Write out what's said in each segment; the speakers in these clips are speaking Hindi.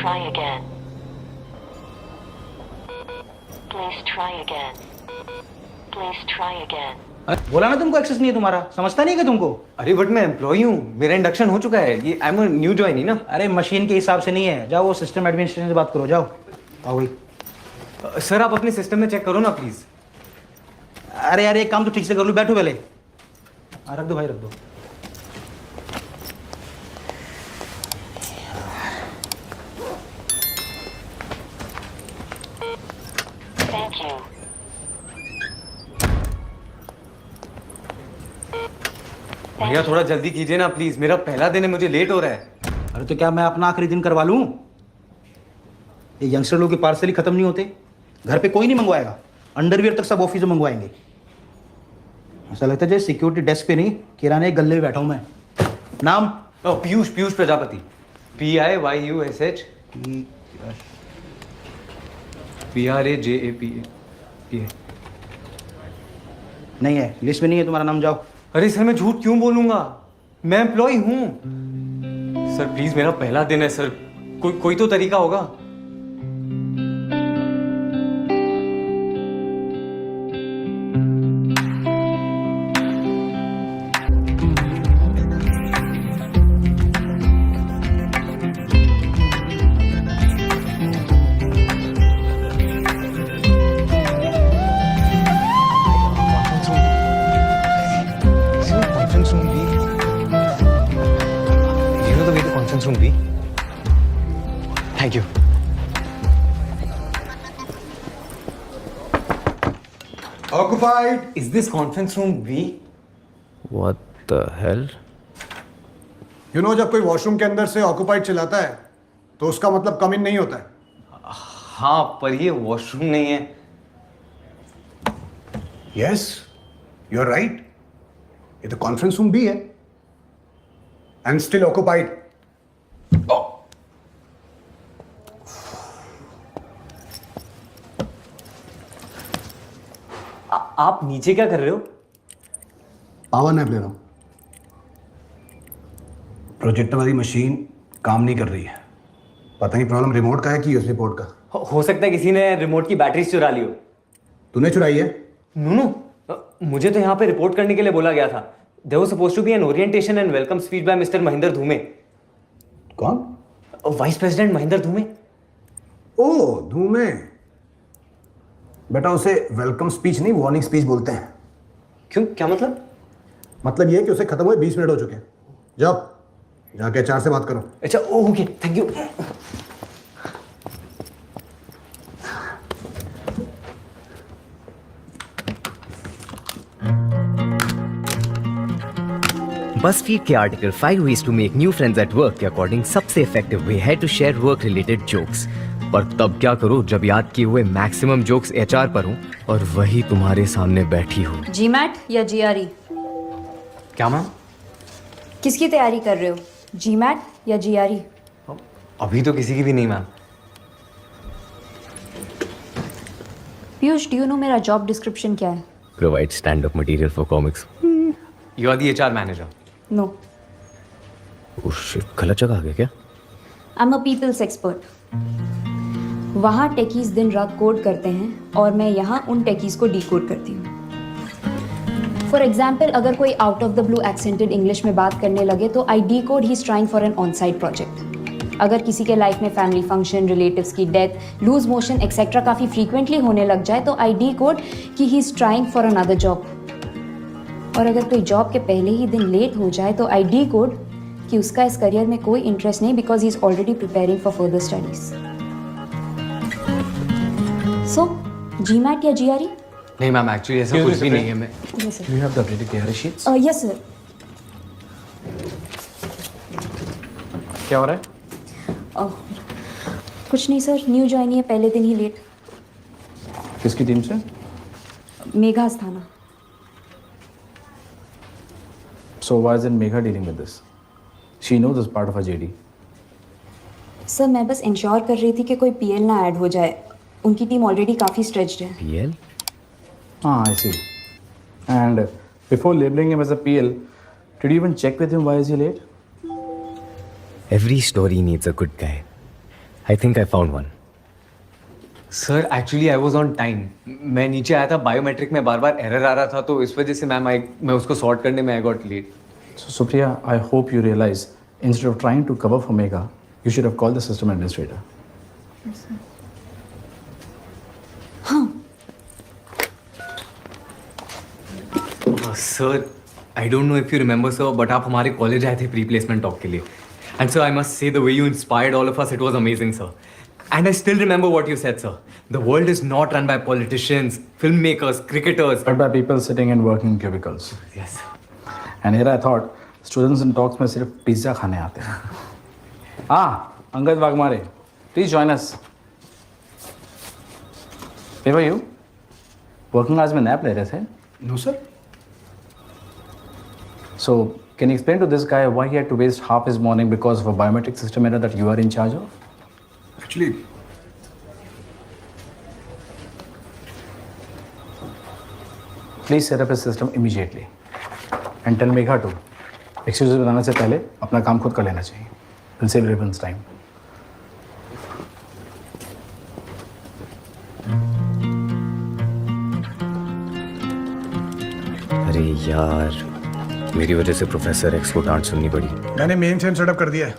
try again. Please try again. Please try again. बोला ना तुमको एक्सेस नहीं है तुम्हारा, समझता नहीं है तुमको? अरे बट मैं एम्प्लॉई हूँ, मेरा इंडक्शन हो चुका है। ये आई एम न्यू ज्वाइनी ना। अरे मशीन के हिसाब से नहीं है, जाओ वो सिस्टम एडमिनिस्ट्रेशन से बात करो, जाओ। आओ भाई। सर आप अपने सिस्टम में चेक करो ना प्लीज। अरे यार एक काम तो ठीक से कर लो, बैठो पहले। रख दो भाई, रख दो। Thank you. भैया थोड़ा जल्दी कीजिए ना प्लीज, मेरा पहला दिन है, मुझे लेट हो रहा है। अरे तो क्या मैं अपना आखिरी दिन करवा लूं? ये यंगस्टर लोग के पार्सल ही खत्म नहीं होते, घर पे कोई नहीं मंगवाएगा, अंडरवियर तक सब ऑफिस में मंगवाएंगे। ऐसा लगता है जैसे सिक्योरिटी डेस्क पे नहीं, किराने के गल्ले में बैठा हूं मैं। नाम? पीयूष, पीयूष प्रजापति। PIYUSH PRAJAPA। नहीं है, लिस्ट में नहीं है तुम्हारा नाम, जाओ। अरे सर मैं झूठ क्यों बोलूंगा, मैं एम्प्लॉय हूँ। सर प्लीज मेरा पहला दिन है सर, कोई तो तरीका होगा। Conference room B. Thank you. Occupied. Is this conference room B? What the hell? You know, जब कोई वॉशरूम के अंदर से ऑक्यूपाइड चिल्लाता है तो उसका मतलब कम इन नहीं होता है। हाँ पर ये वॉशरूम नहीं है। Yes, you're right. ये तो कॉन्फ्रेंस रूम भी है and still occupied. आप नीचे क्या कर रहे हो? पावर नैप ले रहा हूं। प्रोजेक्टर वाली मशीन काम नहीं कर रही है, पता नहीं प्रॉब्लम रिमोट का है कि यूएसबी पोर्ट का। हो सकता है किसी ने रिमोट की बैटरी चुरा ली हो। तूने चुराई है? नो, मुझे तो यहाँ पे रिपोर्ट करने के लिए बोला गया था। There was supposed to be an orientation and welcome speech by Mr. Mahinder Dhume. कौन? Vice president Mahinder Dhume. ओ धूमे, बेटा उसे वेलकम स्पीच नहीं वार्निंग स्पीच बोलते हैं। क्यों, क्या मतलब? मतलब ये है कि उसे खत्म हुए 20 मिनट हो चुके हैं। जाओ जाके HR से बात करो। अच्छा ओके, थैंक यू। BuzzFeed के article 5 ways to make new friends at work के अकॉर्डिंग सबसे इफेक्टिव वे है to share work related jokes. पर तब क्या करो जब याद किए हुए मैक्सिमम जोक्स HR पर हो और वही तुम्हारे सामने बैठी हो। GMAT या GRE? क्या मैम? किसकी तैयारी कर रहे हो, GMAT या GRE? अभी तो किसी की भी नहीं ma'am. Piyush, do you know मेरा जॉब डिस्क्रिप्शन क्या है? Provide stand up material for comics. You are the HR manager. No. Oh shit, गलत जगह आ गया क्या? I am a people's expert. वहाँ टेकीज दिन रात कोड करते हैं और मैं यहाँ उन टेकीज को डीकोड करती हूँ। फॉर एग्जाम्पल, अगर कोई out of the blue accented English में बात करने लगे तो I decode he is trying for an on site project. अगर किसी के लाइफ में फैमिली फंक्शन, रिलेटिव्स की डेथ, लूज मोशन एक्सेट्रा काफ़ी फ्रीक्वेंटली होने लग जाए तो आई डीकोड कि he is trying for another job. और अगर कोई जॉब के पहले ही दिन लेट हो जाए तो आई डीकोड कि उसका इस करियर में कोई इंटरेस्ट नहीं because he is already preparing for further studies. So GMAT या GRE? नहीं मैम, एक्चुअली ऐसा कुछ भी नहीं है। मैं Yes sir. You have the updated KRA sheets? Yes sir. क्या हो रहा है? कुछ नहीं सर, न्यू ज्वाइन है, पहले दिन ही लेट। किसकी टीम से? मेघास थाना। So why isn't Megha dealing with this? She knows this part of her JD. Sir मैं बस इंश्योर कर रही थी कि कोई PL ना ऐड हो जाए, उनकी टीम ऑलरेडी काफ़ी स्ट्रेच्ड है। PL? I see. And before labeling him as a PL, did you even check with him why is he late? Every story needs a good guy. I think I found one. Sir actually I was on time. मैं नीचे आया था, बायोमेट्रिक में बार बार एरर आ रहा था, तो इस वजह से मैम मैं उसको सॉर्ट करने में I got late. So, Supriya, I hope you realize instead of trying to cover for Megha, you should have called the system administrator. Sir I don't know if you remember sir, but आप हमारे कॉलेज आए थे प्री प्लेसमेंट टॉक के लिए. And sir I must say the way you inspired all of us, it was amazing sir. And I still remember what you said, sir. The world is not run by politicians, filmmakers, cricketers. But by people sitting in working cubicles. Yes. And here I thought, students in talks में सिर्फ पिज्जा खाने आते हैं. Angad Waghmare, please join us. Where were you? Working hours में नैप ले रहे थे? No, sir. So, can you explain to this guy why he had to waste half his morning because of a biometric system error that you are in charge of? Actually, Please set up a system immediately. And tell Megha to. Excuses बताने से पहले अपना काम खुद कर लेना चाहिए. Will save everyone's time. अरे यार, मेरी वजह से प्रोफेसर एक्स को डांट सुननी पड़ी. मैंने मेन फ्रेम सेटअप कर दिया है.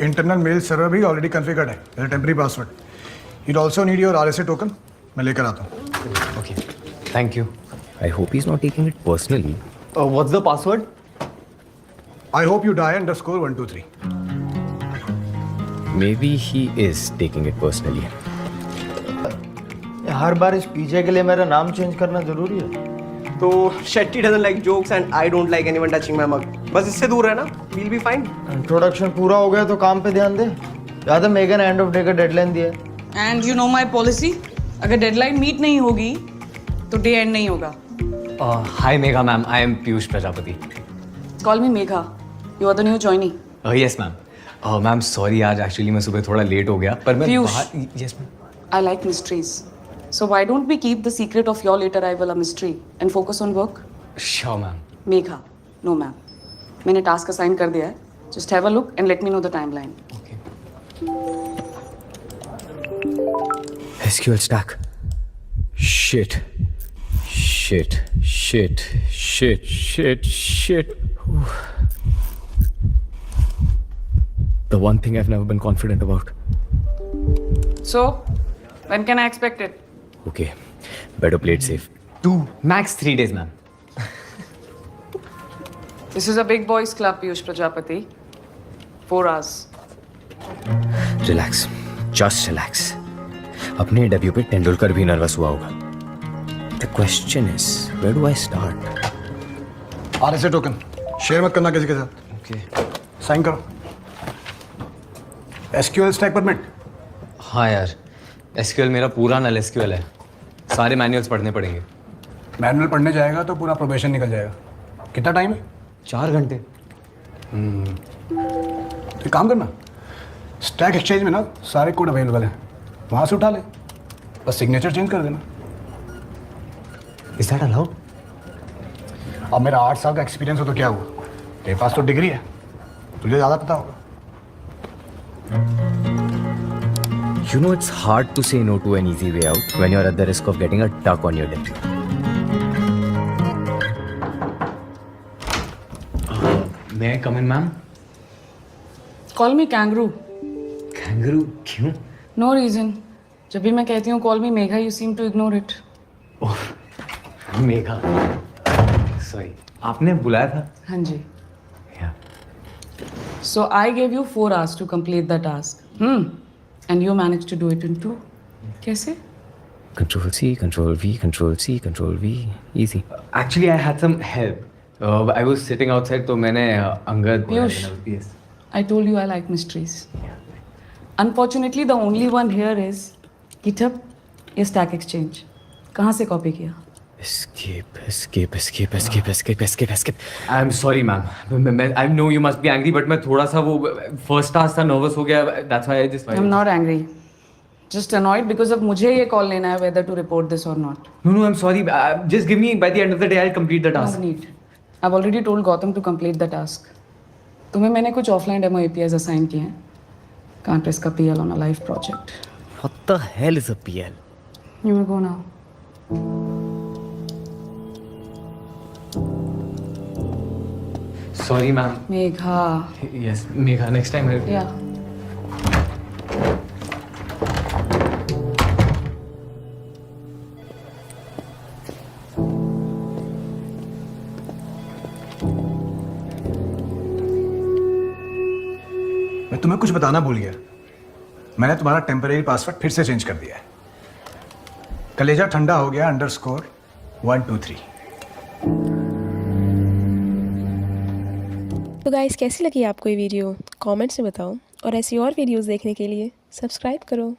इंटरनल मेल सर्वर भी ऑलरेडी कॉन्फ़िगर्ड है. मेरा temporary password. You'll also need your RSA token. मैं लेकर आता हूँ. Okay. Thank you. I hope he's not taking it personally. What's the password? I hope you die _123. Maybe he is taking it personally. हर बार इस पीछे के लिए मेरा नाम चेंज करना जरूरी है. तो Shetty doesn't like jokes and I don't like anyone touching my mug. बस इससे दूर रहना, वील बी फाइन. इंट्रोडक्शन पूरा हो गया तो काम पे ध्यान दे. याद है मेगन एंड ऑफ डे का डेडलाइन दिया है. And you know my policy, अगर डेडलाइन मीट नहीं होगी तो डे एंड नहीं होगा. Hi Megha ma'am, I am Piyush Prajapati. Call me Megha, you are the new joinee. Yes ma'am. Ma'am sorry आज एक्चुअली मैं सुबह थोड़ा लेट हो गया, पर मैं Piyush. Yes ma'am. I like mysteries. So why don't we keep the secret of your late arrival a mystery and focus on work? Sure ma'am. Megha, no ma'am. मैंने टास्क असाइन कर दिया है. Just have a look and let me know the timeline. Okay. SQL stack. Shit. Shit. Shit. Shit. Shit. Shit. The one thing I've never been confident about. So, when can I expect it? Okay. Better play it safe. 2 max 3 days ma'am. This is a big boys club, Piyush Prajapati. 4 hours. Relax. Just relax. अपने डेब्यू पे तेंदुलकर भी नर्वस हुआ होगा. The question is, where do I start? RSA token share मत करना किसी के साथ. Okay. साइन करो. SQL stack permit. हाँ यार, SQL मेरा पूरा नल SQL है. सारे मैनुअल्स पढ़ने पड़ेंगे. मैनुअल पढ़ने जाएगा तो पूरा प्रोबेशन निकल जाएगा. कितना टाइम है? 4 घंटे. एक काम करना, स्टैक एक्सचेंज में ना सारे कोड अवेलेबल हैं, वहाँ से उठा ले. बस सिग्नेचर चेंज कर देना. Is that allowed? अब मेरा 8 साल का एक्सपीरियंस हो तो क्या हुआ? तेरे पास तो डिग्री है, तुझे ज़्यादा पता होगा. You know it's hard to say no to an easy way out when you're at the risk of getting a duck on your dick. May I come in ma'am? Call me kangaroo. Kangaroo? क्यों? No reason. जब भी मैं कहती हूँ call me Megha, you seem to ignore it. Megha. Sorry. आपने बुलाया था? हाँ जी. Yeah. So I gave you 4 hours to complete the task. And you managed to do it in 2. कैसे? Control C, Control V, Control C, Control V. Easy. Actually, I had some help. I was sitting outside, तो मैंने Angad. Piyush. Yes. I told you I like mysteries. Unfortunately, the only one here is GitHub या Stack Exchange. कहाँ से कॉपी किया? Escape, escape, escape, escape, escape, escape, escape. I'm sorry, ma'am. I know you must be angry, but मैं थोड़ा सा वो first task था, nervous हो गया. That's why I just. I'm not angry. Just annoyed because अब मुझे ये call लेना है whether to report this or not. No, I'm sorry. Just give me by the end of the day, I'll complete the task. No need. I've already told Gautam to complete the task. तुम्हें मैंने कुछ offline demo APIs assign किए हैं. Can't risk a PL on a live project. What the hell is a PL? You may go now. Sorry, ma'am. Megha. Yes, Megha, next time I'll... Yeah. मैं तुम्हें कुछ बताना भूल गया। मैंने तुम्हारा टेम्परेरी पासवर्ड फिर से चेंज कर दिया है। कलेजा ठंडा हो गया _123। तो गाइस कैसी लगी आपको ये वीडियो कमेंट्स में बताओ और ऐसी और वीडियोस देखने के लिए सब्सक्राइब करो।